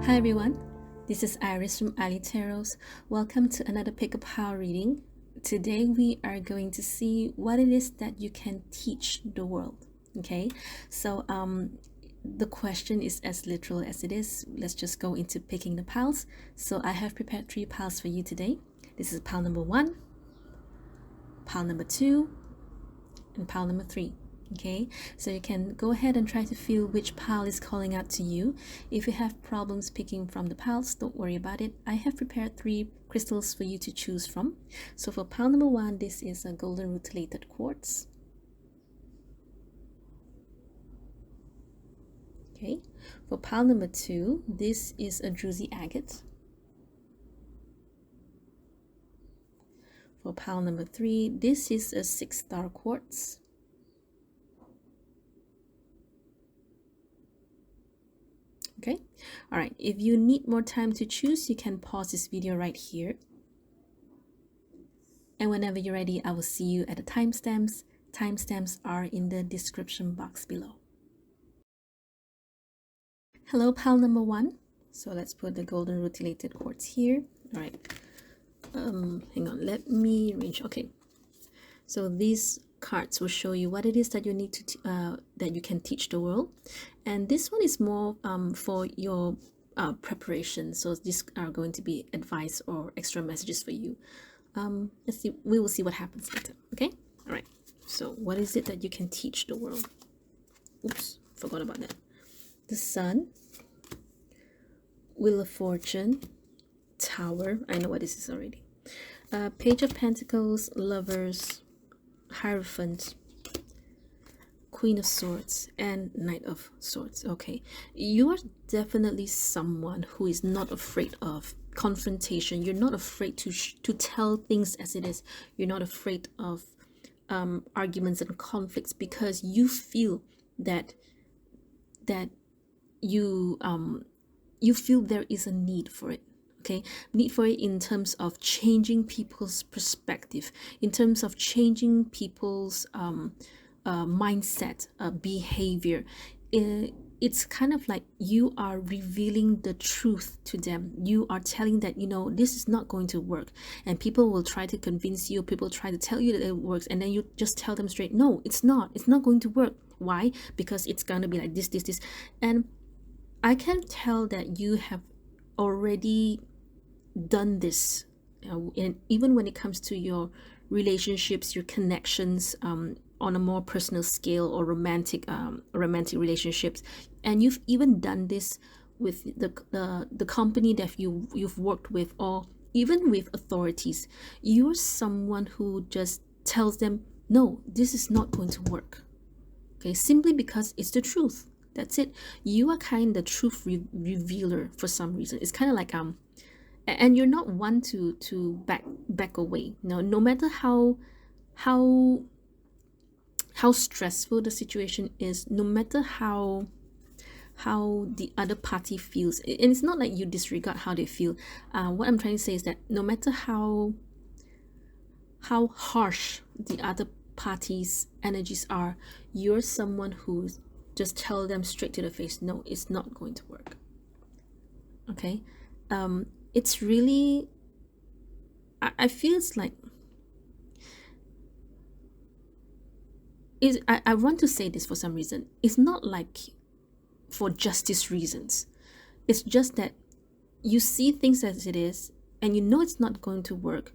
Hi everyone, this is Iris from ilee Tarots. Welcome to another Pick-up Power reading. Today we are going to see what it is that you can teach the world. Okay, so the question is as literal as it is. Let's just go into picking the piles. So I have prepared 3 piles for you today. This is pile number 1, pile number 2, and pile number 3. Okay, so you can go ahead and try to feel which pile is calling out to you. If you have problems picking from the piles, don't worry about it. I have prepared 3 crystals for you to choose from. So for pile number 1, this is a golden rutilated quartz. Okay, for pile number 2, this is a druzy agate. For pile number 3, this is a 6-star quartz. Okay, all right, if you need more time to choose, you can pause this video right here, and whenever you're ready, I will see you at the timestamps. Timestamps are in the description box below. Hello, pile number 1. So let's put the golden rutilated quartz here. All right, hang on, let me arrange. Okay, so these cards will show you what it is that you need to that you can teach the world, and this one is more for your preparation. So these are going to be advice or extra messages for you. Let's see, we will see what happens later. Okay, all right, so what is it that you can teach the world? Oops, forgot about that. The Sun, Wheel of Fortune, Tower, I know what this is already, Page of Pentacles, Lovers, Hierophant, Queen of Swords, and Knight of Swords. Okay, you are definitely someone who is not afraid of confrontation. You're not afraid to tell things as it is. You're not afraid of arguments and conflicts, because you feel that you feel there is a need for it. Okay, need for it in terms of changing people's perspective, in terms of changing people's mindset, behavior. It's kind of like you are revealing the truth to them. You are telling that, you know, this is not going to work, and people will try to convince you, people try to tell you that it works, and then you just tell them straight, no, it's not going to work. Why? Because it's going to be like this, and I can tell that you have already done this, and even when it comes to your relationships, your connections, on a more personal scale, or romantic relationships, and you've even done this with the company that you've worked with, or even with authorities. You're someone who just tells them, no, this is not going to work. Okay, simply because it's the truth. That's it. You are kind of the truth revealer for some reason. It's kind of like and you're not one to back away. No matter how stressful the situation is, no matter how the other party feels, and it's not like you disregard how they feel. What I'm trying to say is that no matter how harsh the other party's energies are, you're someone who just tell them straight to the face, no, it's not going to work. Okay, it's really, I feel it's like, I want to say this for some reason. It's not like for justice reasons. It's just that you see things as it is, and you know it's not going to work.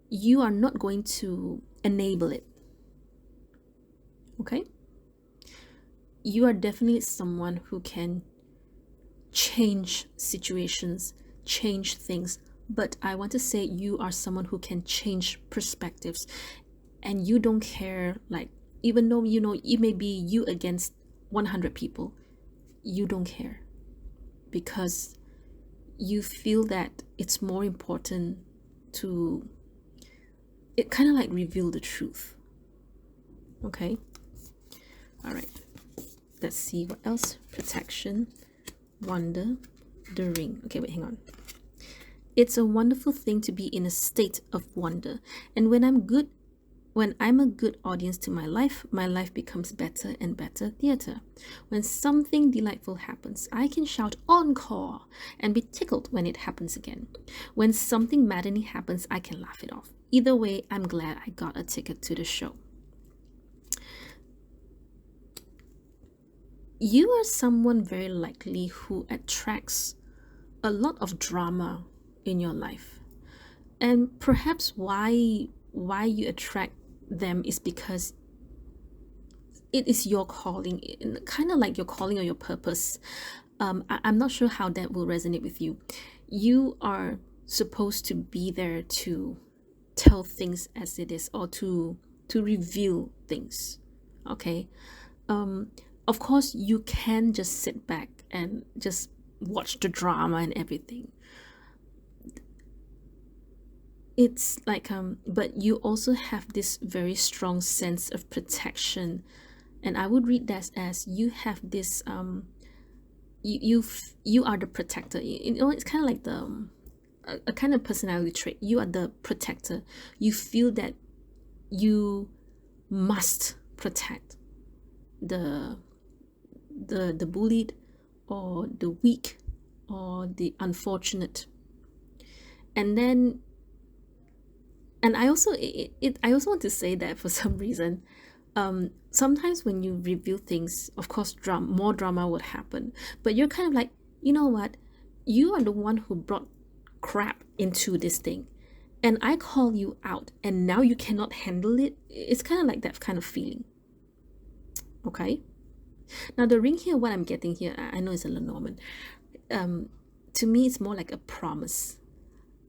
You are not going to enable it. Okay? You are definitely someone who can change situations, change things, but I want to say you are someone who can change perspectives, and you don't care, like, even though you know it may be you against 100 people, you don't care, because you feel that it's more important to it kind of like reveal the truth. Okay, all right, let's see what else. Protection, wonder, the ring. Okay, wait, hang on. It's a wonderful thing to be in a state of wonder, and when I'm good When I'm a good audience to my life becomes better and better theater. When something delightful happens, I can shout encore and be tickled when it happens again. When something maddening happens, I can laugh it off. Either way, I'm glad I got a ticket to the show. You are someone very likely who attracts a lot of drama in your life. And perhaps why you attract them is because it is your calling, kind of like your calling or your purpose. I'm not sure how that will resonate with you. You are supposed to be there to tell things as it is, or to reveal things. Okay. Of course, you can just sit back and just watch the drama and everything. It's like but you also have this very strong sense of protection, and I would read that as you have this you are the protector. You know, it's kind of like the a kind of personality trait. You are the protector. You feel that you must protect the the bullied, or the weak, or the unfortunate. And then, and I also I also want to say that for some reason, sometimes when you reveal things, of course more drama would happen, but you're kind of like, you know what, you are the one who brought crap into this thing, and I call you out, and now you cannot handle it. It's kind of like that kind of feeling. Okay. Now the ring here, what I'm getting here, I know it's a Lenormand. To me, it's more like a promise.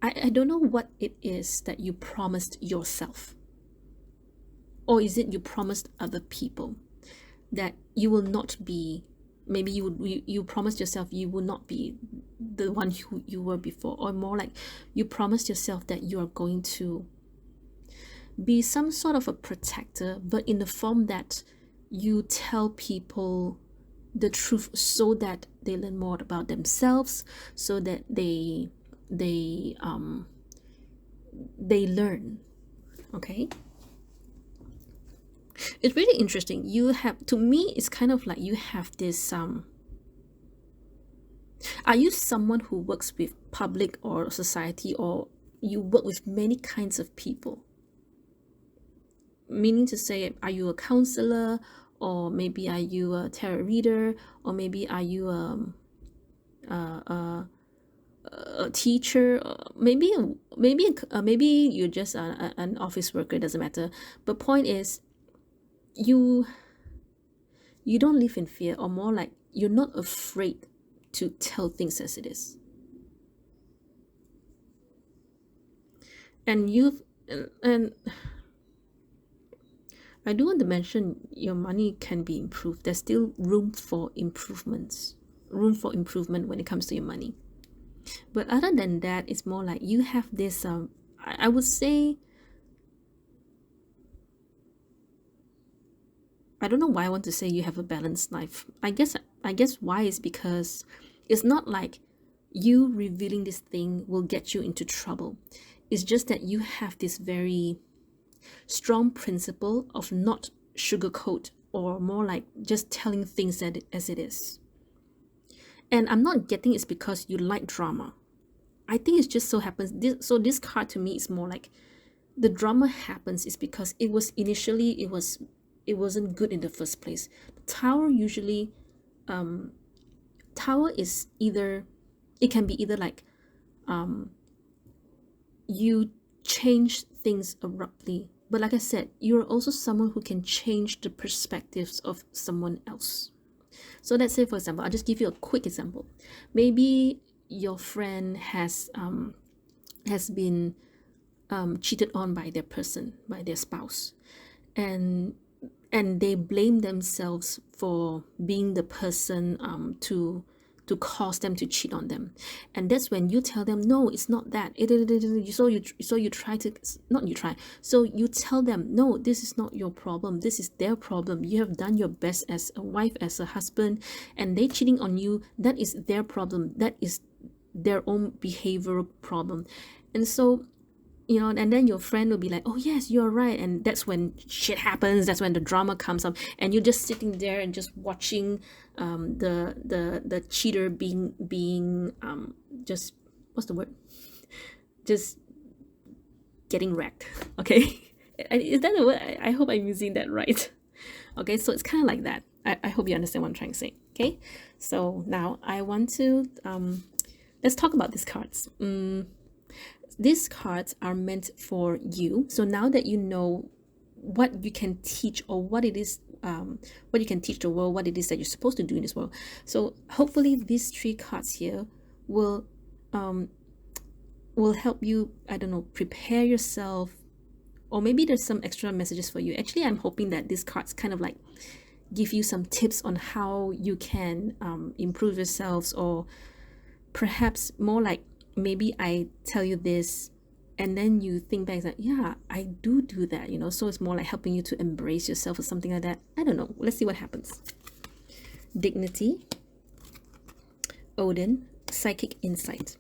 I don't know what it is that you promised yourself. Or is it you promised other people that you will not be, maybe you promised yourself you will not be the one who you were before, or more like you promised yourself that you are going to be some sort of a protector, but in the form that you tell people the truth so that they learn more about themselves, so that they learn. Okay. It's really interesting. You have, to me, it's kind of like you have this are you someone who works with public or society, or you work with many kinds of people? Meaning to say, are you a counselor, or maybe are you a tarot reader, or maybe are you a teacher, maybe you're just an office worker. It doesn't matter. But point is, you don't live in fear, or more like you're not afraid to tell things as it is. And I do want to mention, your money can be improved. There's still room for improvement when it comes to your money. But other than that, it's more like you have this I would say, I don't know why I want to say you have a balanced life. I guess why is because it's not like you revealing this thing will get you into trouble. It's just that you have this very strong principle of not sugarcoat, or more like just telling things as it is. And I'm not getting it's because you like drama. I think it just so happens this card to me is more like the drama happens is because it was initially, it wasn't good in the first place. Tower usually, tower is either, it can be either like you change things abruptly, but like I said, you're also someone who can change the perspectives of someone else. So let's say, for example, I'll just give you a quick example. Maybe your friend has been cheated on by by their spouse, and they blame themselves for being the person to cause them to cheat on them. And that's when you tell them, no, it's not that. So you try to, not you try, so you tell them, no, this is not your problem, this is their problem. You have done your best as a wife, as a husband, and they cheating on you, that is their problem, that is their own behavioral problem. And so and then your friend will be like, oh yes, you're right, and that's when shit happens, that's when the drama comes up, and you're just sitting there and just watching the cheater being just, what's the word, just getting wrecked. Okay. Is that the word? I hope I'm using that right. Okay, so it's kind of like that. I hope you understand what I'm trying to say. Okay, so now I want to let's talk about these cards. These cards are meant for you. So now that you know what you can teach, or what it is, what you can teach the world, what it is that you're supposed to do in this world. So hopefully these 3 cards here will help you, I don't know, prepare yourself, or maybe there's some extra messages for you. Actually, I'm hoping that these cards kind of like give you some tips on how you can improve yourselves, or perhaps more like, maybe I tell you this and then you think back that, yeah, I do that, so it's more like helping you to embrace yourself or something like that. I don't know. Let's see what happens. Dignity, Odin, psychic insight,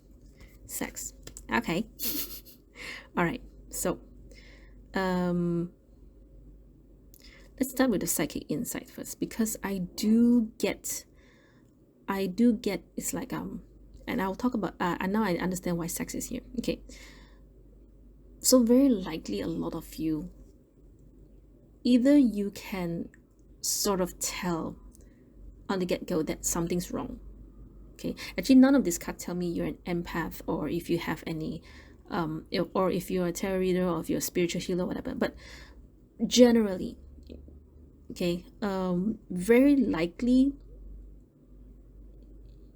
sex. Okay. All right. So let's start with the psychic insight first, because I do get it's like and I'll talk about and now I understand why sex is here. Okay, so very likely a lot of you, either you can sort of tell on the get-go that something's wrong. Okay, actually none of these cards tell me you're an empath, or if you have any or if you're a tarot reader, or if you're a spiritual healer, whatever, but generally, okay, very likely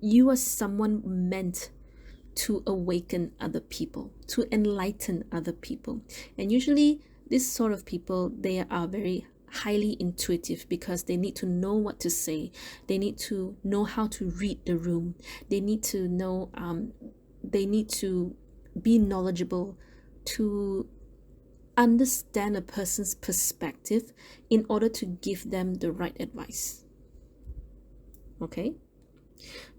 you are someone meant to awaken other people, to enlighten other people. And usually this sort of people, they are very highly intuitive, because they need to know what to say, they need to know how to read the room, they need to know they need to be knowledgeable to understand a person's perspective in order to give them the right advice. Okay,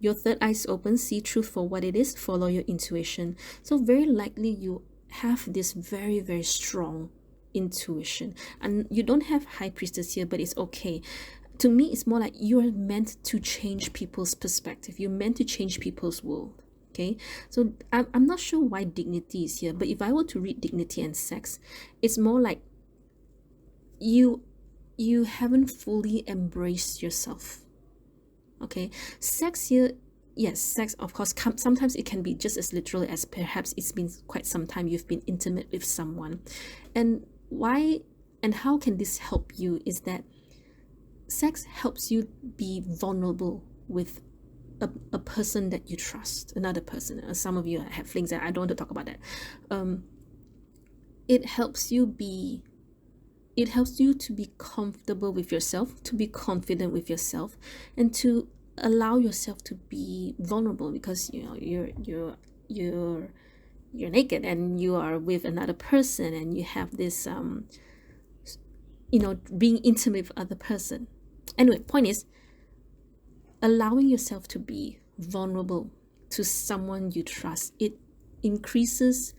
your third eye is open, see truth for what it is, follow your intuition. So very likely you have this very, very strong intuition, and you don't have high priestess here, but it's okay. To me, it's more like you're meant to change people's perspective, you're meant to change people's world. Okay, so I'm not sure why dignity is here, but if I were to read dignity and sex, it's more like you haven't fully embraced yourself. Okay, sex here, yes, sex of course sometimes it can be just as literal as perhaps it's been quite some time you've been intimate with someone. And why and how can this help you is that sex helps you be vulnerable with a person that you trust, another person. Some of you have flings, that I don't want to talk about that. It helps you to be comfortable with yourself, to be confident with yourself, and to allow yourself to be vulnerable, because you're naked and you are with another person, and you have this being intimate with other person. Anyway, point is, allowing yourself to be vulnerable to someone you trust, it increases,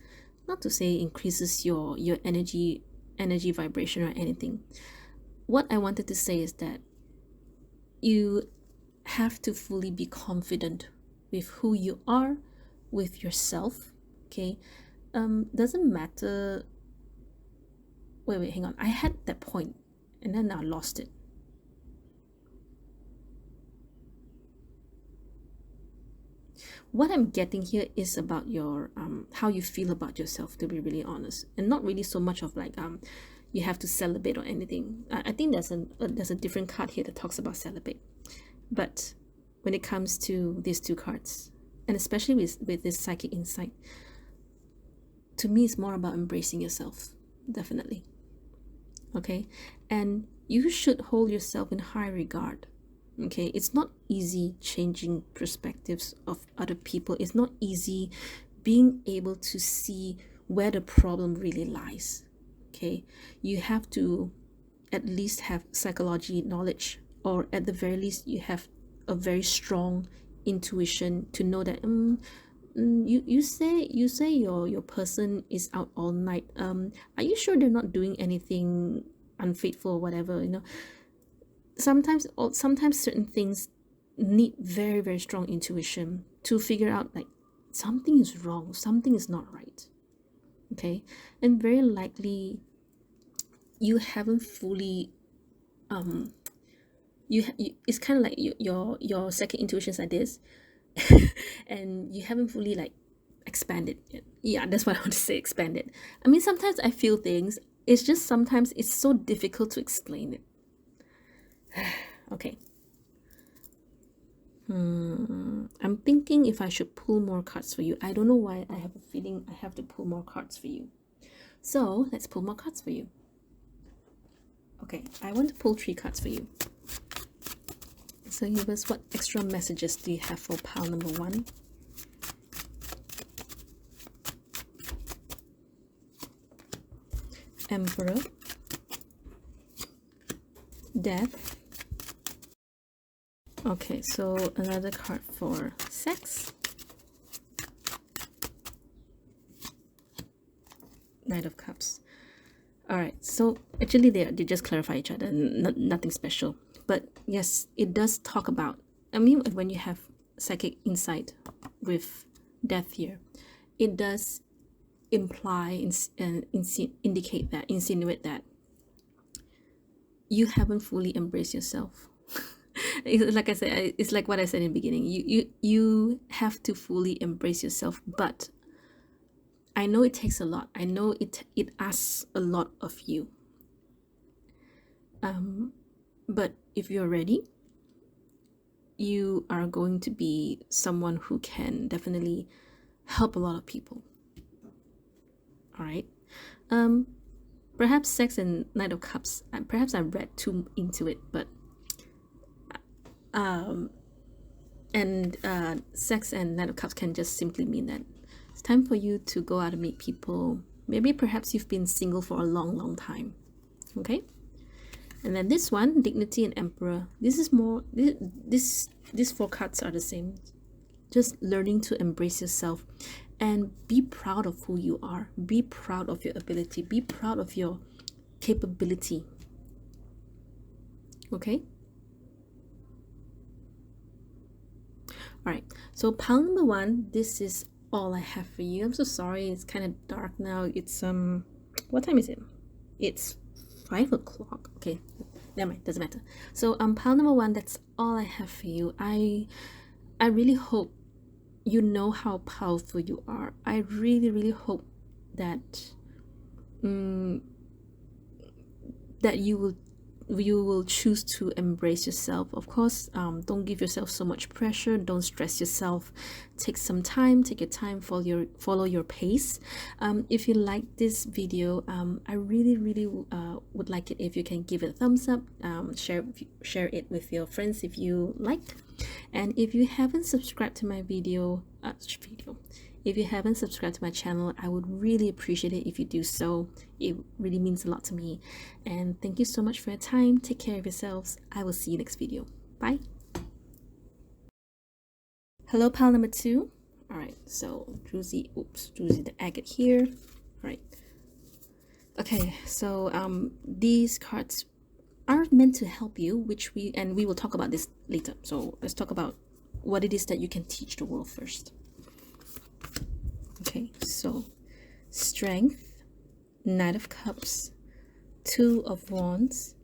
not to say increases your energy vibration or anything. What I wanted to say is that you have to fully be confident with who you are, with yourself. Okay, doesn't matter. Wait, hang on, I had that point and then I lost it. What I'm getting here is about your how you feel about yourself, to be really honest, and not really so much of like you have to celebrate or anything. I think there's a different card here that talks about celebrate, but when it comes to these 2 cards, and especially with this psychic insight, to me it's more about embracing yourself, definitely. Okay, and you should hold yourself in high regard. Okay, it's not easy changing perspectives of other people. It's not easy being able to see where the problem really lies. Okay, you have to at least have psychology knowledge, or at the very least you have a very strong intuition to know that you say your person is out all night. Are you sure they're not doing anything unfaithful or whatever? Sometimes certain things need very very strong intuition to figure out like something is wrong, something is not right. Okay, and very likely you haven't fully it's kind of like your second intuition's like this, and you haven't fully like expanded yet. Yeah, that's what I want to say, expanded. I mean, sometimes I feel things, it's just sometimes it's so difficult to explain it. Okay. I'm thinking if I should pull more cards for you. I don't know why I have a feeling I have to pull more cards for you. So let's pull more cards for you. Okay, I want to pull 3 cards for you. So universe, what extra messages do you have for pile number 1? Emperor, Death. Okay, so another card for sex, Knight of Cups. All right, so actually they just clarify each other, nothing special. But yes, it does talk about, I mean, when you have psychic insight with Death here, it does imply and indicate that, insinuate that you haven't fully embraced yourself. Like I said, it's like what I said in the beginning. You have to fully embrace yourself, but I know it takes a lot. I know it asks a lot of you. But if you're ready, you are going to be someone who can definitely help a lot of people. All right. Perhaps sex and Knight of Cups. Perhaps I read too into it, but sex and Knight of Cups can just simply mean that it's time for you to go out and meet people. Maybe perhaps you've been single for a long time. Okay. And then this one, Dignity and Emperor. This is more, these 4 cards are the same. Just learning to embrace yourself and be proud of who you are. Be proud of your ability. Be proud of your capability. Okay? All right. So pile number 1, this is all I have for you. I'm so sorry. It's kind of dark now. It's what time is it? It's 5 o'clock. Okay, never mind, doesn't matter. So pile number 1, that's all I have for you. I really hope you know how powerful you are. I really hope that that you will choose to embrace yourself. Of course, don't give yourself so much pressure. Don't stress yourself. Take some time. Take your time. Follow your pace. If you like this video, I really would like it if you can give it a thumbs up. Share it with your friends if you like. And if you haven't subscribed to my if you haven't subscribed to my channel, I would really appreciate it if you do so. It really means a lot to me. And thank you so much for your time. Take care of yourselves. I will see you next video. Bye. Hello, pile number 2. All right, so Druzy the agate here. All right. Okay, so these cards are meant to help you, we will talk about this later. So let's talk about what it is that you can teach the world first. Okay, so Strength, Knight of Cups, 2 of Wands,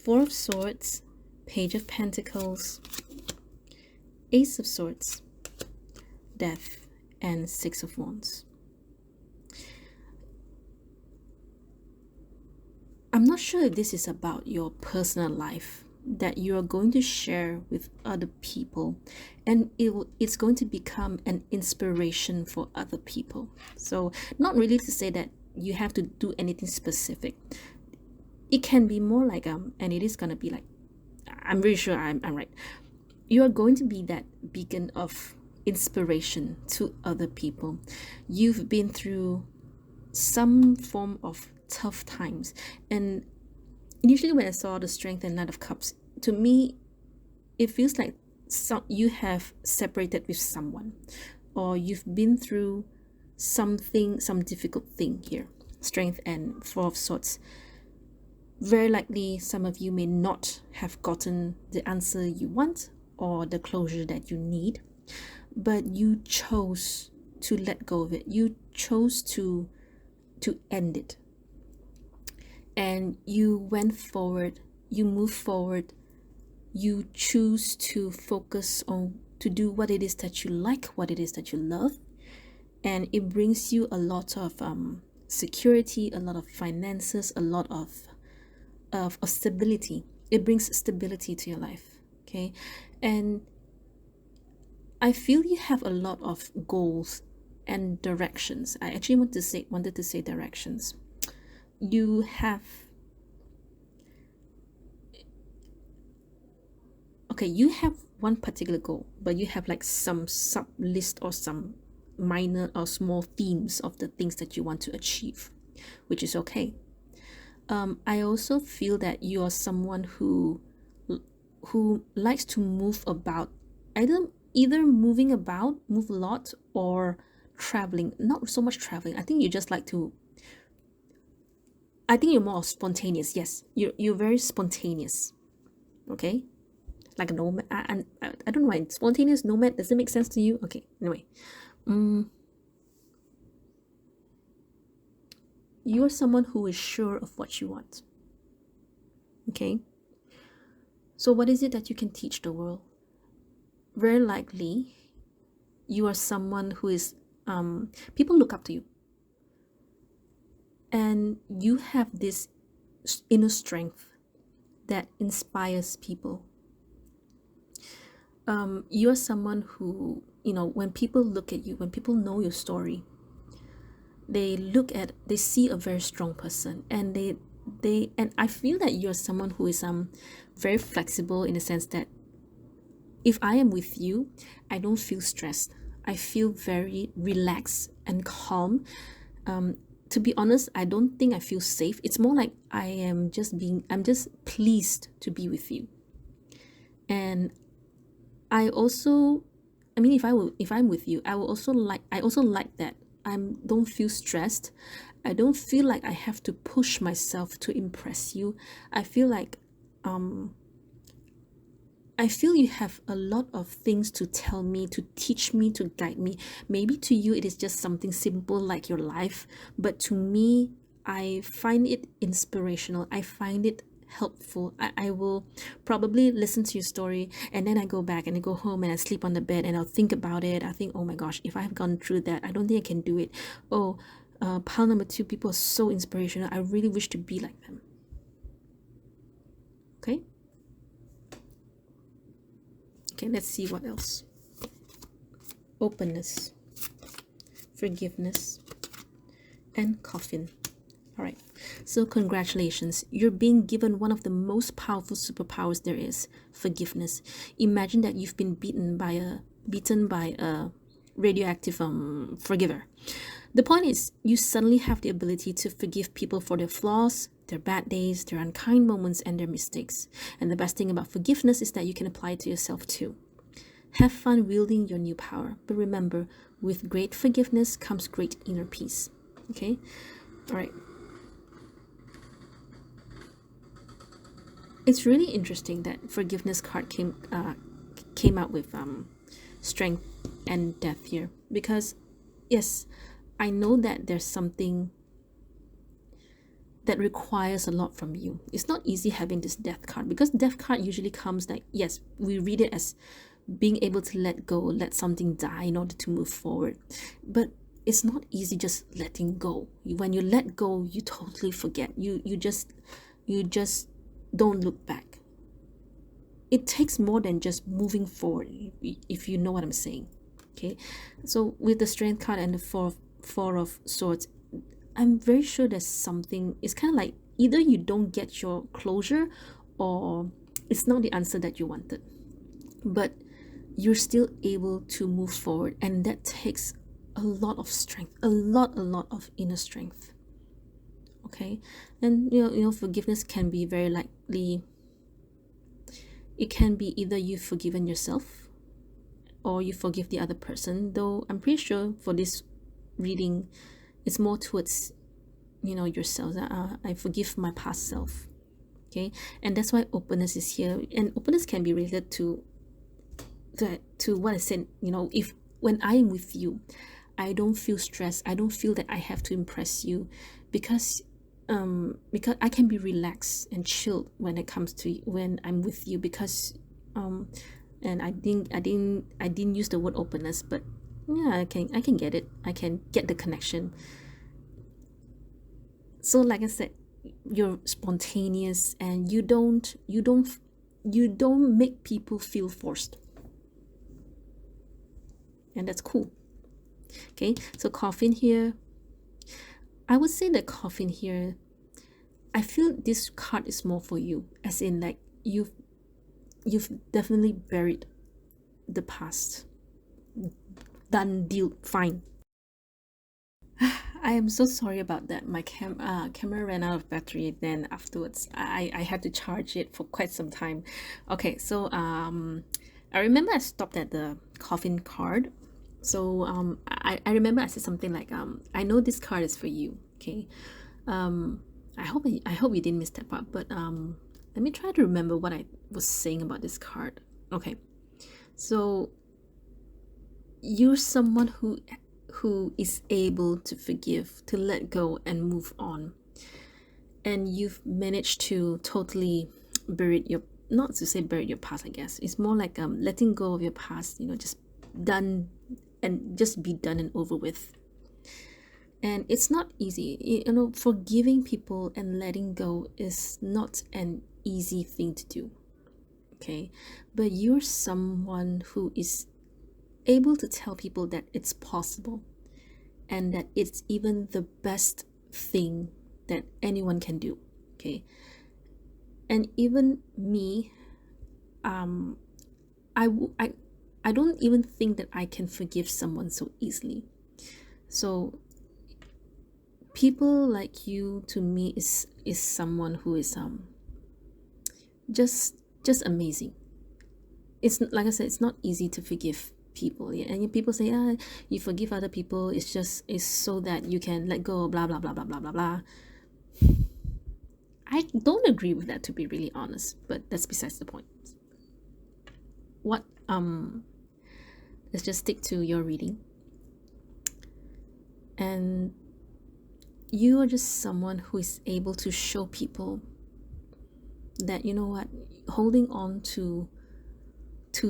4 of Swords, Page of Pentacles, Ace of Swords, Death, and 6 of Wands. I'm not sure if this is about your personal life that you are going to share with other people, and it's going to become an inspiration for other people. So not really to say that you have to do anything specific. It can be more like and it is going to be like, I'm really sure I'm right, you are going to be that beacon of inspiration to other people. You've been through some form of tough times, and initially when I saw the Strength and Knight of Cups, to me it feels like you have separated with someone, or you've been through something, some difficult thing here. Strength and Four of Swords. Very likely some of you may not have gotten the answer you want or the closure that you need, but you chose to let go of it. You chose to end it, and you went forward, you move forward, you choose to focus on to do what it is that you like, what it is that you love, and it brings you a lot of security, a lot of finances, a lot of stability. It brings stability to your life. Okay, and I feel you have a lot of goals and directions. I actually wanted to say directions. You have, okay, you have one particular goal, but you have like some sub list or some minor or small themes of the things that you want to achieve, which is okay. I also feel that you are someone who likes to move about, either moving about, move a lot, or traveling. Not so much traveling. I think you just like to. I think you're more spontaneous. Yes, you're very spontaneous. Okay, like a nomad. I don't know why spontaneous nomad. Does it make sense to you? Okay. Anyway, you are someone who is sure of what you want. Okay. So what is it that you can teach the world? Very likely, you are someone who is people look up to you, and you have this inner strength that inspires people. You are someone who, when people look at you, when people know your story, they see a very strong person, and and I feel that you're someone who is very flexible, in the sense that if I am with you, I don't feel stressed. I feel very relaxed and calm. To be honest, I don't think I feel safe. It's more like I'm just pleased to be with you. And I also, I mean, if I'm with you, I also like that I don't feel stressed. I don't feel like I have to push myself to impress you. I feel like I feel you have a lot of things to tell me, to teach me, to guide me. Maybe to you it is just something simple like your life, but to me, I find it inspirational. I find it helpful. I will probably listen to your story, and then I go back and I go home and I sleep on the bed and I'll think about it. I think, oh my gosh, if I've gone through that, I don't think I can do it. Oh, pile number 2, people are so inspirational. I really wish to be like them. Okay? Okay, let's see what else. Openness, forgiveness, and coffin. All right, so congratulations. You're being given one of the most powerful superpowers there is, forgiveness. Imagine that you've been beaten by a radioactive forgiver. The point is, you suddenly have the ability to forgive people for their flaws, their bad days, their unkind moments, and their mistakes. And the best thing about forgiveness is that you can apply it to yourself too. Have fun wielding your new power. But remember, with great forgiveness comes great inner peace. Okay? All right. It's really interesting that forgiveness card came out with strength and death here, because yes, I know that there's something that requires a lot from you. It's not easy having this death card, because death card usually comes like, yes, we read it as being able to let go, let something die in order to move forward. But it's not easy just letting go. When you let go, you totally forget. You just don't look back. It takes more than just moving forward, if you know what I'm saying. Okay, so with the strength card and the four of swords, I'm very sure there's something. It's kind of like either you don't get your closure, or it's not the answer that you wanted, but you're still able to move forward, and that takes a lot of strength, a lot of inner strength. Okay, and forgiveness can be very likely, it can be either you've forgiven yourself, or you forgive the other person, though I'm pretty sure for this reading it's more towards, you know, yourself. I forgive my past self. Okay, and that's why openness is here, and openness can be related to what I said. You know, if when I am with you, I don't feel stressed, I don't feel that I have to impress you, because I can be relaxed and chilled when it comes to when I'm with you, because um and I didn't use the word openness, but yeah, I can get it, I can get the connection. So like I said, you're spontaneous, and you don't make people feel forced, and that's cool. Okay, so coffin here, I would say that coffin here, I feel this card is more for you, as in like you've definitely buried the past. Done deal, fine. I am so sorry about that. My camera ran out of battery. Then afterwards, I had to charge it for quite some time. Okay, so I remember I stopped at the coffin card. So I remember I said something like I know this card is for you. Okay, I hope you didn't miss that part. But let me try to remember what I was saying about this card. Okay, so you're someone who is able to forgive, to let go and move on, and you've managed to totally bury your, not to say bury your past, I guess it's more like letting go of your past, you know, just done, and just be done and over with. And it's not easy, you know, forgiving people and letting go is not an easy thing to do. Okay, but you're someone who is able to tell people that it's possible, and that it's even the best thing that anyone can do. Okay, and even me, um I w- I don't even think that I can forgive someone so easily. So people like you, to me, is someone who is just amazing. It's like I said, it's not easy to forgive people. Yeah, and people say, you forgive other people, it's just, it's so that you can let go, blah blah blah blah blah blah blah. I don't agree with that, to be really honest, but that's besides the point. What let's just stick to your reading. And you are just someone who is able to show people that, you know what, holding on to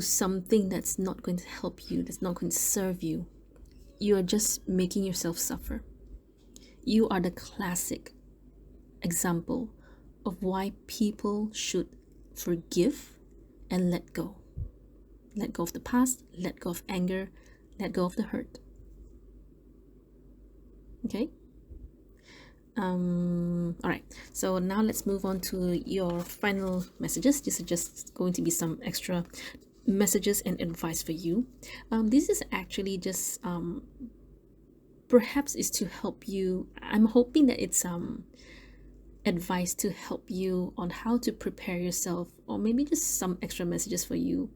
something that's not going to help you, that's not going to serve you, you are just making yourself suffer. You are the classic example of why people should forgive and let go. Let go of the past, let go of anger, let go of the hurt. Okay, all right, so now let's move on to your final messages. This is just going to be some extra messages and advice for you. This is actually just perhaps is to help you. I'm hoping that it's advice to help you on how to prepare yourself, or maybe just some extra messages for you.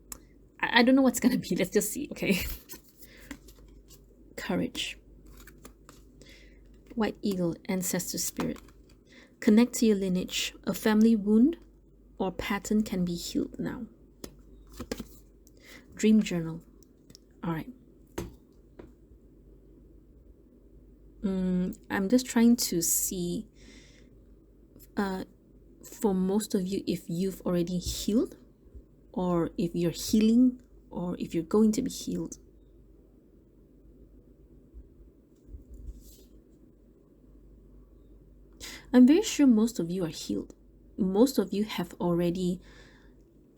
I don't know what's gonna be. Let's just see. Okay. Courage. White eagle, ancestor spirit. Connect to your lineage. A family wound or pattern can be healed now. Dream journal. All right. I'm just trying to see for most of you if you've already healed, or if you're healing, or if you're going to be healed. I'm very sure most of you are healed. Most of you have already,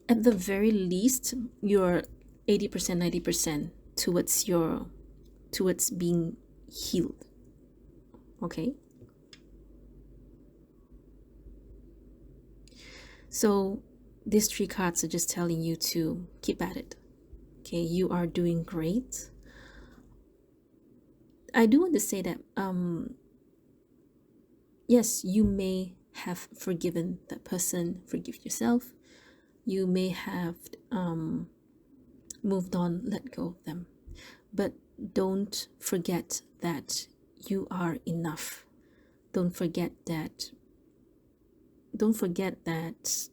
at the very least, you're 80%, 90% towards being healed. Okay? So these three cards are just telling you to keep at it. Okay, you are doing great. I do want to say that yes, you may have forgiven that person, forgive yourself. You may have moved on, let go of them. But don't forget that you are enough. Don't forget that. Don't forget that.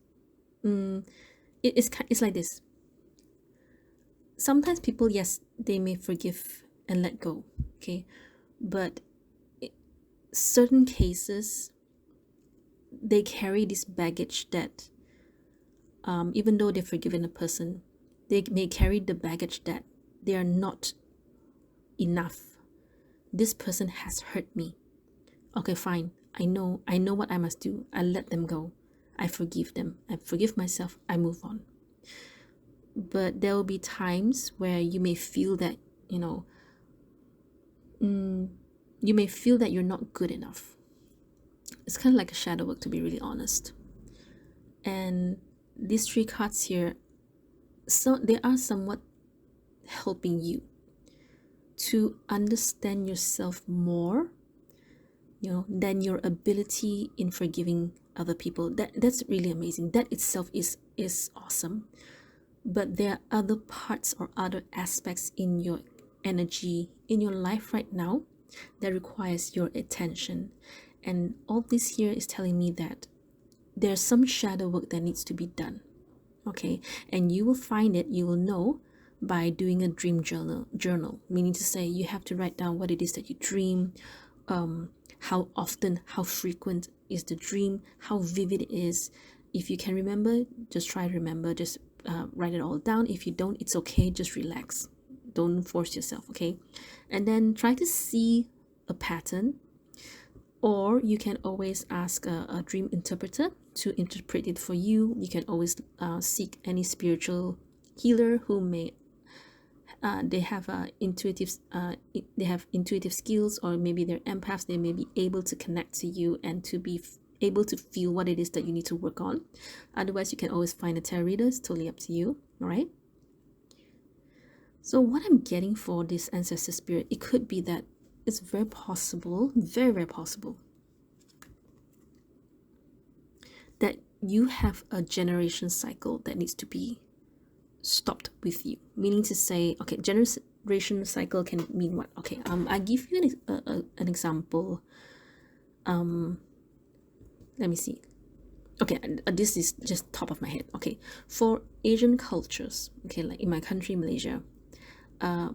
It's like this. Sometimes people, yes, they may forgive and let go, okay, but certain cases, they carry this baggage that even though they've forgiven a person, they may carry the baggage that they are not enough. This person has hurt me. Okay, fine. I know what I must do. I let them go. I forgive them. I forgive myself. I move on. But there will be times where you may feel that, you may feel that you're not good enough. It's kind of like a shadow work, to be really honest. And these 3 cards here, so they are somewhat helping you to understand yourself more, than your ability in forgiving other people. That's really amazing. That itself is awesome. But there are other parts or other aspects in your energy, in your life right now, that requires your attention. And all this here is telling me that there's some shadow work that needs to be done. Okay, and you will find it, you will know by doing a dream journal, meaning to say you have to write down what it is that you dream, how often, how frequent is the dream, how vivid it is. If you can remember, just try to remember, just write it all down. If you don't, it's okay, just relax, don't force yourself, okay? And then try to see a pattern, or you can always ask a dream interpreter to interpret it for you. You can always seek any spiritual healer who may they have intuitive skills, or maybe they're empaths. They may be able to connect to you and to be able to feel what it is that you need to work on. Otherwise, you can always find a tarot reader. It's totally up to you. All right. So what I'm getting for this ancestor spirit, it could be that it's very possible, very, very possible, that you have a generation cycle that needs to be stopped with you. Meaning to say, okay, generation cycle can mean what? Okay, I give you an example. Let me see. Okay, this is just top of my head. Okay, for Asian cultures, okay, like in my country, Malaysia,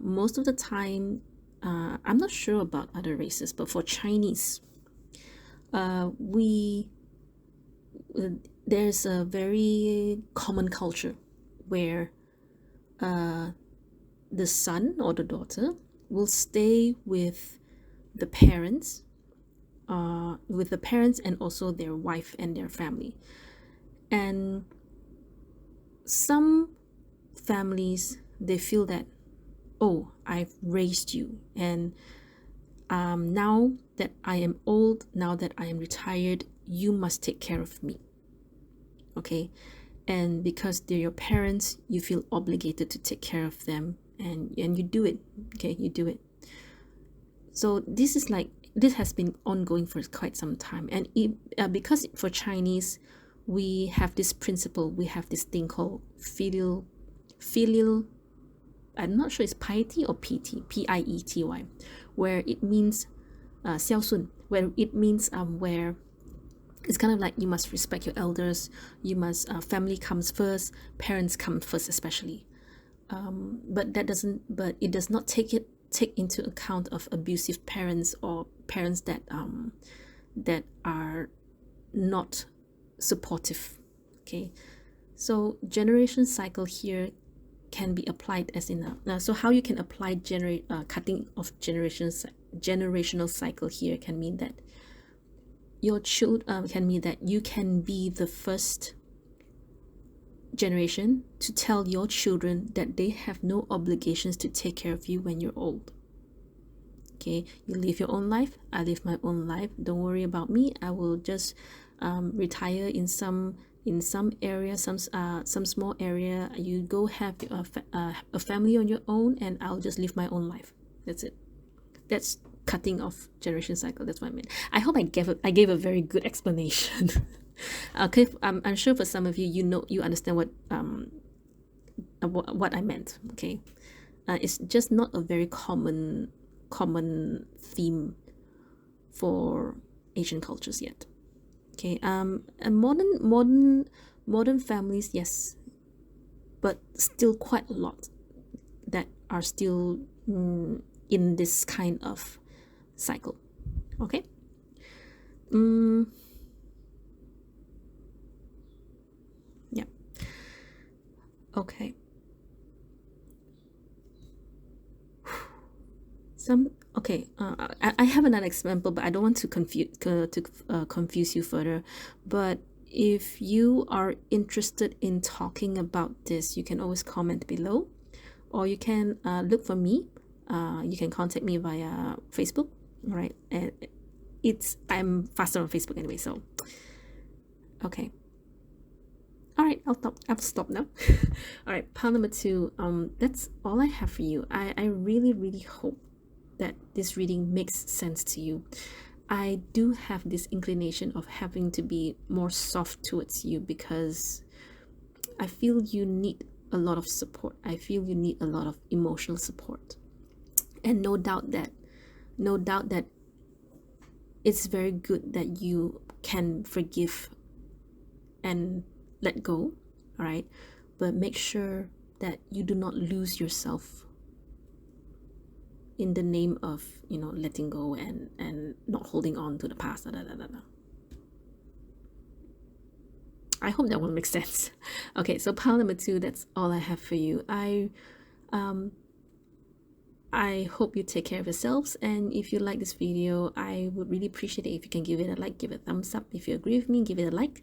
most of the time, I'm not sure about other races, but for Chinese, there's a very common culture where the son or the daughter will stay with the parents, and also their wife and their family. And some families, they feel that, oh, I've raised you, and now that I am old, now that I am retired, you must take care of me. Okay, and because they're your parents, you feel obligated to take care of them, and you do it. Okay, you do it. So this has been ongoing for quite some time. And because for Chinese, we have this principle, we have this thing called filial, I'm not sure it's piety or piety, P-I-E-T-Y, where it means 孝顺, where it means where it's kind of like you must respect your elders, you must family comes first, parents come first especially. But it does not take into account of abusive parents or parents that are not supportive. Okay, so generation cycle here can be applied as in so how you can apply cutting of generational cycle here can mean that your children can mean that you can be the first generation to tell your children that they have no obligations to take care of you when you're old. Okay, you live your own life, I live my own life, don't worry about me, I will just retire in some area, some small area, you go have a family on your own, and I'll just live my own life. That's it. That's cutting off generation cycle. That's what I meant. I hope I gave a very good explanation. Okay, I'm sure for some of you, you understand what what I meant. Okay, it's just not a very common theme for Asian cultures yet. Okay, and modern families, yes, but still quite a lot that are still in this kind of cycle. Okay. Yeah. Okay. Some okay. I have another example, but I don't want to confuse you further. But if you are interested in talking about this, you can always comment below, or you can look for me. You can contact me via Facebook. All right, and I'm faster on Facebook anyway. So okay. All right, I'll stop now. All right, pile number 2. That's all I have for you. I really hope that this reading makes sense to you. I do have this inclination of having to be more soft towards you because I feel you need a lot of support. I feel you need a lot of emotional support. And no doubt that it's very good that you can forgive and let go, all right? But make sure that you do not lose yourself in the name of, letting go and not holding on to the past. Da, da, da, da. I hope that will make sense. Okay, so pile number 2, that's all I have for you. I hope you take care of yourselves, and if you like this video, I would really appreciate it if you can give it a like, give it a thumbs up. If you agree with me, give it a like.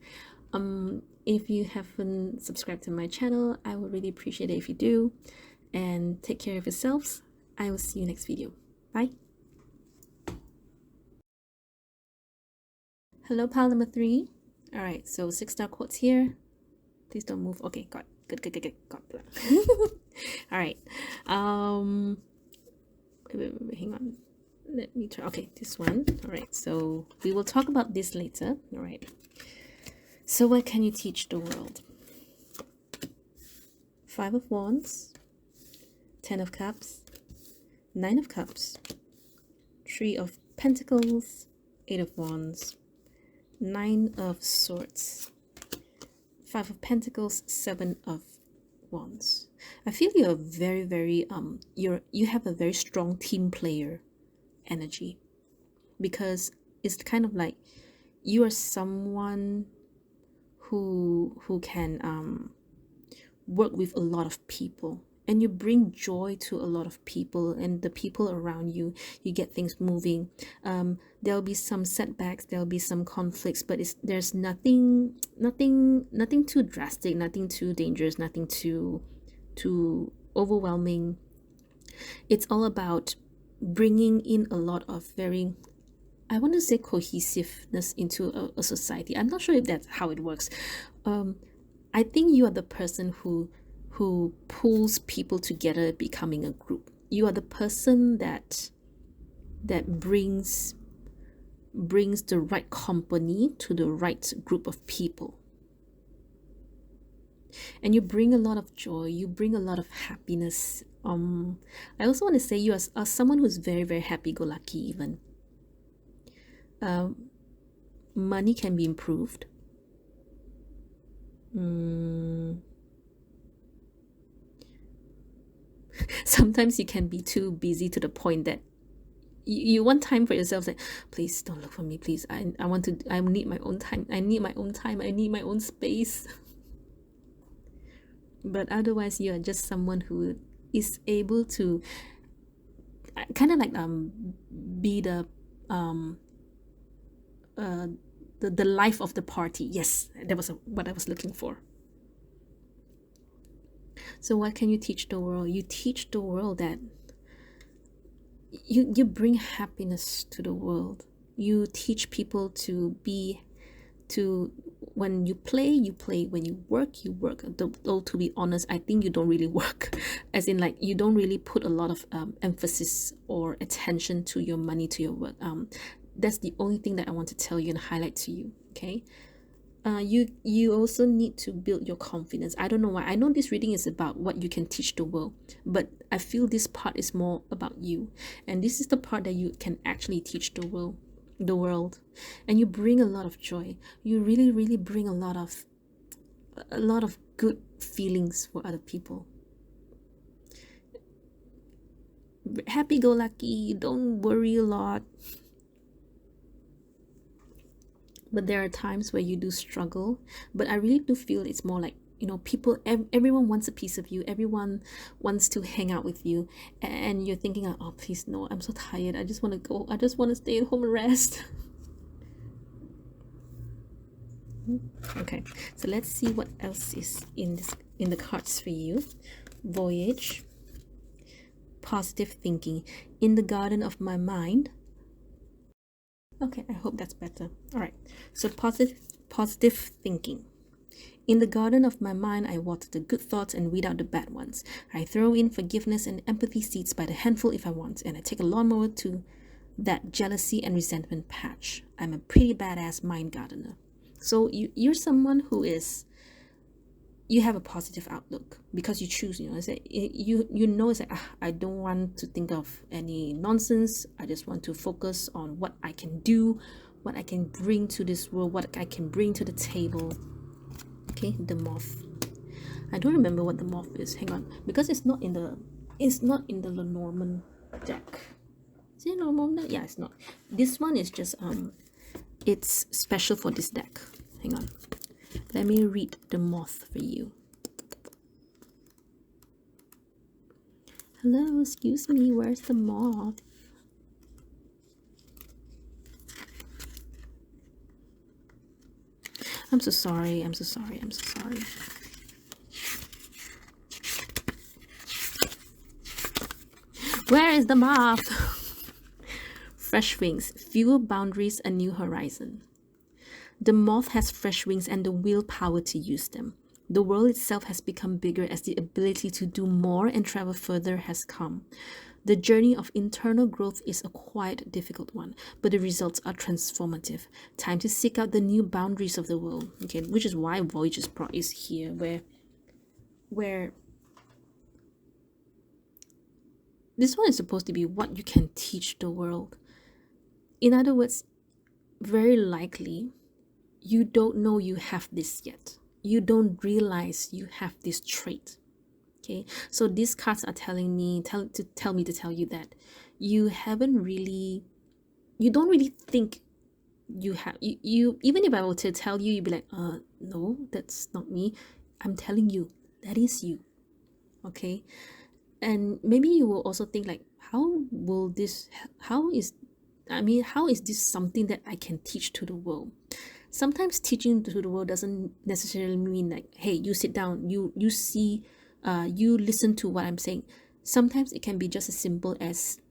If you haven't subscribed to my channel, I would really appreciate it if you do. And take care of yourselves. I will see you next video. Bye. Hello, pile number 3. All right, so 6-star quotes here. Please don't move. Okay, got good. Got. All right. Wait, hang on. Let me try. Okay, this one. All right, so we will talk about this later. All right. So what can you teach the world? 5 of Wands, 10 of Cups, 9 of Cups, 3 of Pentacles, 8 of Wands, 9 of Swords, 5 of Pentacles, 7 of Wands. I feel you're very you have a very strong team player energy, because it's kind of like you are someone who can work with a lot of people, and you bring joy to a lot of people, and the people around you, you get things moving. There'll be some setbacks, there'll be some conflicts, but there's nothing too drastic, nothing too dangerous, nothing too overwhelming. It's all about bringing in a lot of very, I want to say, cohesiveness into a society. I'm not sure if that's how it works. I think you are the person who pulls people together, becoming a group. You are the person that brings the right company to the right group of people. And you bring a lot of joy, you bring a lot of happiness. I also want to say you are someone who's very happy-go-lucky even. Money can be improved. Sometimes you can be too busy to the point that you want time for yourself. Like, please don't look for me, please. I need my own time. I need my own space. But otherwise, you are just someone who is able to kind of like be the life of the party. Yes, that was what I was looking for. So what can you teach the world? You teach the world that you bring happiness to the world. You teach people to when you play, when you work, you work. Though to be honest, I think you don't really work, as in like you don't really put a lot of emphasis or attention to your money, to your work. That's the only thing that I want to tell you and highlight to you. Okay, You also need to build your confidence. I don't know why. I know this reading is about what you can teach the world, but I feel this part is more about you, and this is the part that you can actually teach the world, and you bring a lot of joy. You really, really bring a lot of good feelings for other people. Happy go lucky, don't worry a lot. But there are times where you do struggle, but I really do feel it's more like, people, everyone wants a piece of you, everyone wants to hang out with you, and you're thinking, oh please no, I'm so tired, I just want to go, I just want to stay at home and rest. Okay, so let's see what else is in the cards for you. Voyage, positive thinking. In the garden of my mind. Okay, I hope that's better. All right, so positive thinking. In the garden of my mind, I water the good thoughts and weed out the bad ones. I throw in forgiveness and empathy seeds by the handful if I want, and I take a lawnmower to that jealousy and resentment patch. I'm a pretty badass mind gardener. So you're someone who is, you have a positive outlook because you choose. It's like, it's like, I don't want to think of any nonsense. I just want to focus on what I can do, what I can bring to this world, what I can bring to the table. Okay, the moth. I don't remember what the moth is. Hang on, because it's not in the Lenormand deck. Is it Lenormand deck? Yeah, it's not. This one is just it's special for this deck. Hang on. Let me read the moth for you. Hello, excuse me, where's the moth? I'm so sorry. Where is the moth? Fresh wings, fewer boundaries, a new horizon. The moth has fresh wings and the willpower to use them. The world itself has become bigger as the ability to do more and travel further has come. The journey of internal growth is a quite difficult one, but the results are transformative. Time to seek out the new boundaries of the world. Okay, which is why Voyages is here, where this one is supposed to be what you can teach the world. In other words, very likely you don't know you have this yet. You don't realize you have this trait. Okay, so these cards are telling me to tell you that you don't really think you have, you even if I were to tell you, you'd be like, no, that's not me. I'm telling you, that is you. Okay, and maybe you will also think like, how is this something that I can teach to the world? Sometimes teaching to the world doesn't necessarily mean like, hey, you sit down, you see, you listen to what I'm saying. Sometimes it can be just as simple as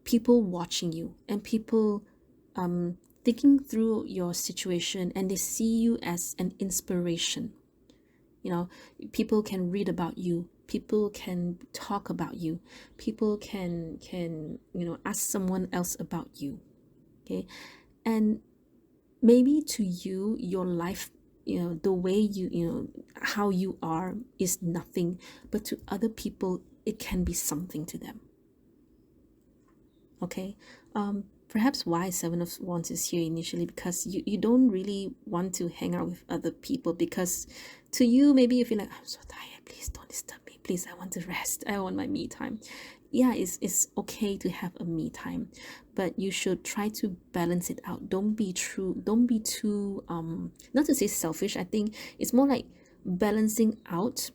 people watching you and people thinking through your situation, and they see you as an inspiration. People can read about you, people can talk about you, people can ask someone else about you. Okay, and maybe to you, your life, the way how you are is nothing, but to other people it can be something to them. Okay, perhaps why Seven of Wands is here initially, because you don't really want to hang out with other people, because to you, maybe you feel like, I'm so tired, please don't disturb me, please, I want to rest, I want my me time. Yeah, it's okay to have a me time, but you should try to balance it out. Don't be too not to say selfish. I think it's more like balancing out,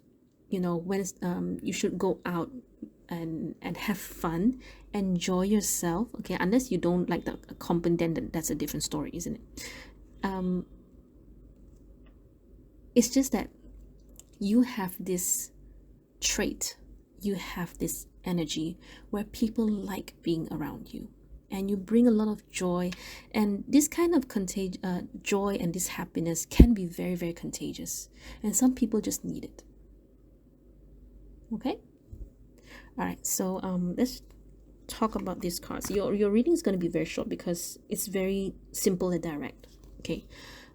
when you should go out and have fun, enjoy yourself. Okay, unless you don't like the company, then that's a different story, isn't it? It's just that you have this trait, you have this energy where people like being around you, and you bring a lot of joy, and this kind of joy and this happiness can be very, very contagious, and some people just need it. Okay, all right, so let's talk about these cards. Your reading is going to be very short because it's very simple and direct. Okay,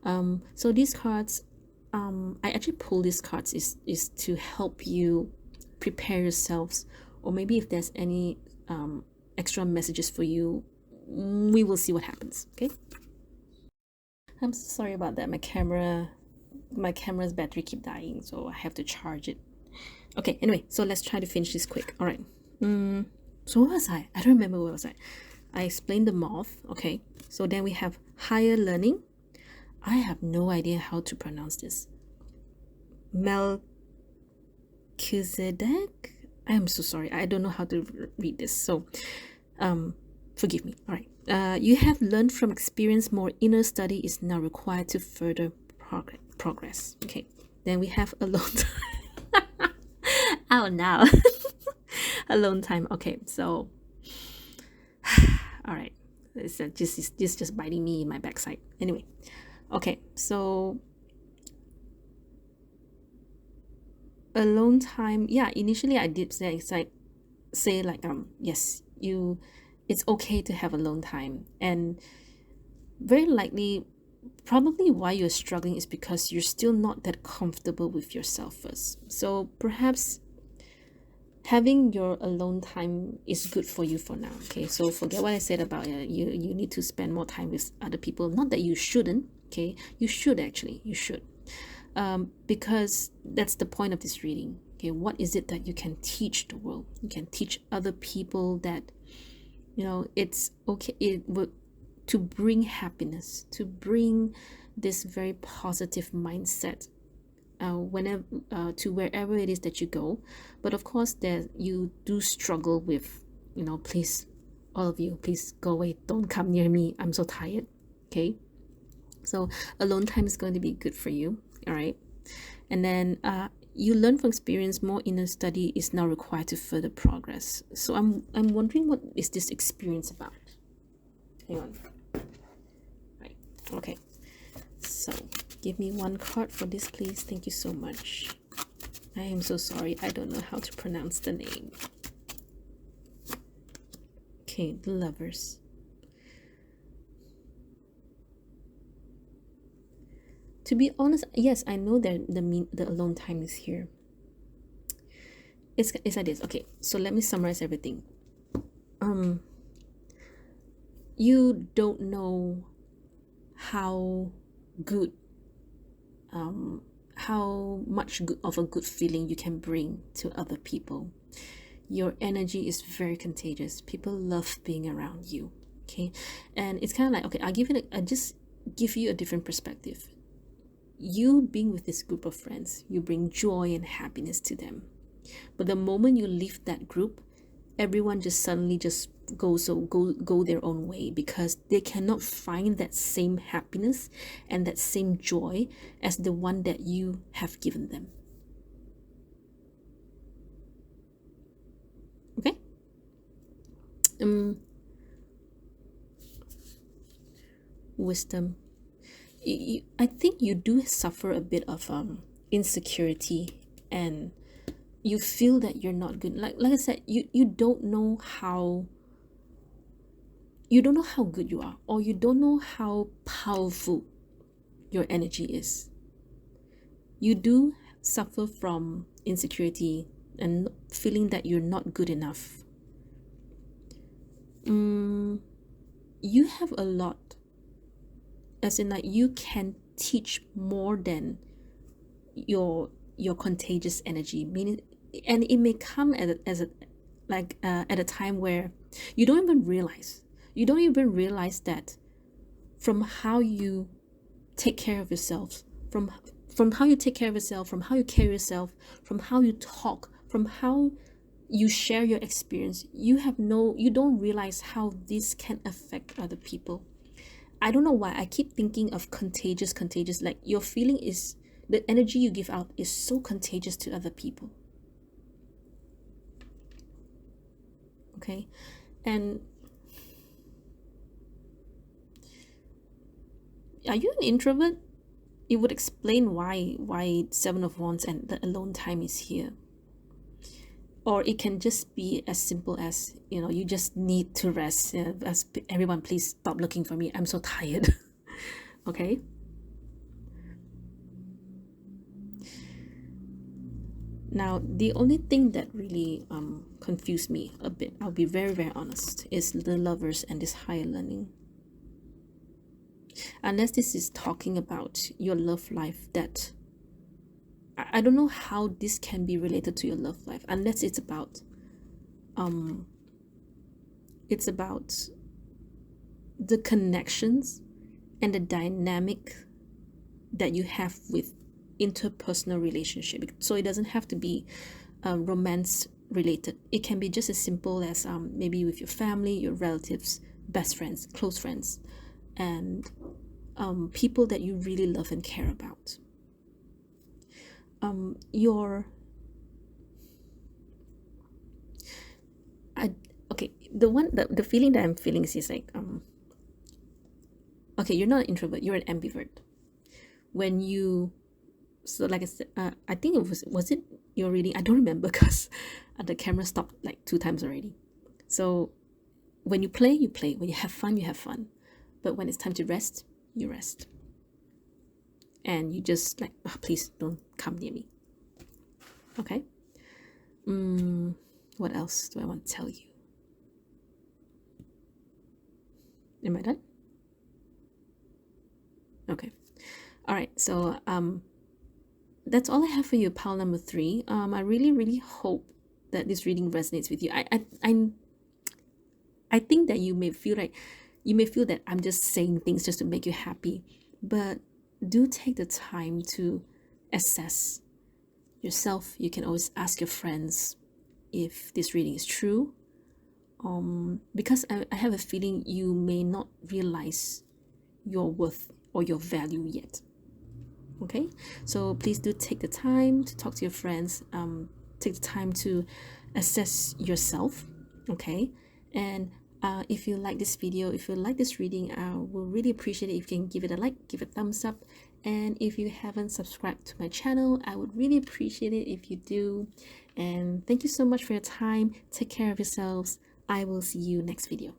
So these cards, I actually pull these cards is to help you prepare yourselves, or maybe if there's any extra messages for you, we will see what happens. Okay. I'm sorry about that. My camera's battery keep dying, so I have to charge it. Okay. Anyway, so let's try to finish this quick. All right. So what was I? I don't remember what was I. I explained the moth. Okay. So then we have higher learning. I have no idea how to pronounce this. Melchizedek. I am so sorry. I don't know how to read this. So, forgive me. All right. You have learned from experience. More inner study is now required to further progress. Okay. Then we have alone time. Oh, now. Alone time. Okay. So, all right. It's just biting me in my backside. Anyway. Okay. So, alone time, yeah, initially I did say yes, it's okay to have alone time, and very likely probably why you're struggling is because you're still not that comfortable with yourself first. So perhaps having your alone time is good for you for now. Okay, so forget what I said about you need to spend more time with other people. Not that you shouldn't. Okay, you should, actually, you should. Because that's the point of this reading. Okay, what is it that you can teach the world? You can teach other people that, it's okay to bring happiness, to bring this very positive mindset whenever to wherever it is that you go. But of course, there you do struggle with, please, all of you, please go away. Don't come near me. I'm so tired. Okay, so alone time is going to be good for you. All right. And then you learn from experience. More inner study is now required to further progress. So I'm wondering, what is this experience about? Hang on. Right. Okay. So give me one card for this, please. Thank you so much. I am so sorry. I don't know how to pronounce the name. Okay, the Lovers. To be honest, yes, I know that the alone time is here. It's like this. Okay, so let me summarize everything. You don't know how good, how much of a good feeling you can bring to other people. Your energy is very contagious. People love being around you. Okay, and it's kind of like, okay, I just give you a different perspective. You being with this group of friends, you bring joy and happiness to them. But the moment you leave that group, everyone just suddenly just go their own way, because they cannot find that same happiness and that same joy as the one that you have given them. Okay. Wisdom. I think you do suffer a bit of insecurity, and you feel that you're not good. Like I said, you don't know how good you are, or you don't know how powerful your energy is. You do suffer from insecurity and feeling that you're not good enough. You have a lot, as in, like, you can teach more than your contagious energy, meaning, and it may come at a time where you don't even realize that from how you take care of yourself, from how you take care of yourself, from how you carry yourself, from how you talk, from how you share your experience, you don't realize how this can affect other people. I don't know why I keep thinking of contagious. Like, your feeling is, the energy you give out is so contagious to other people. Okay. And are you an introvert? It would explain why Seven of Wands and the alone time is here. Or it can just be as simple as, you just need to rest. As everyone, please stop looking for me. I'm so tired. Okay. Now, the only thing that really confused me a bit, I'll be very, very honest, is the lovers and this higher learning. Unless this is talking about your love life, that I don't know how this can be related to your love life, unless it's about the connections and the dynamic that you have with interpersonal relationship. So it doesn't have to be romance related. It can be just as simple as maybe with your family, your relatives, best friends, close friends, and people that you really love and care about. Okay, the feeling that I'm feeling is like okay, you're not an introvert, you're an ambivert. When you, so like I said, I think it was it your reading? I don't remember because the camera stopped like 2 times already. So when you play, you play. When you have fun, you have fun. But when it's time to rest, you rest. And you just like, oh, please don't come near me. Okay. What else do I want to tell you? Am I done? Okay. All right. So that's all I have for you, pile number 3. I really, really hope that this reading resonates with you. I think that you may feel that I'm just saying things just to make you happy, but do take the time to assess yourself. You can always ask your friends if this reading is true, because I have a feeling you may not realize your worth or your value yet. Okay, so please do take the time to talk to your friends, take the time to assess yourself. Okay, and if you like this video, if you like this reading, I will really appreciate it if you can give it a like, give it a thumbs up. And if you haven't subscribed to my channel, I would really appreciate it if you do. And thank you so much for your time. Take care of yourselves. I will see you next video.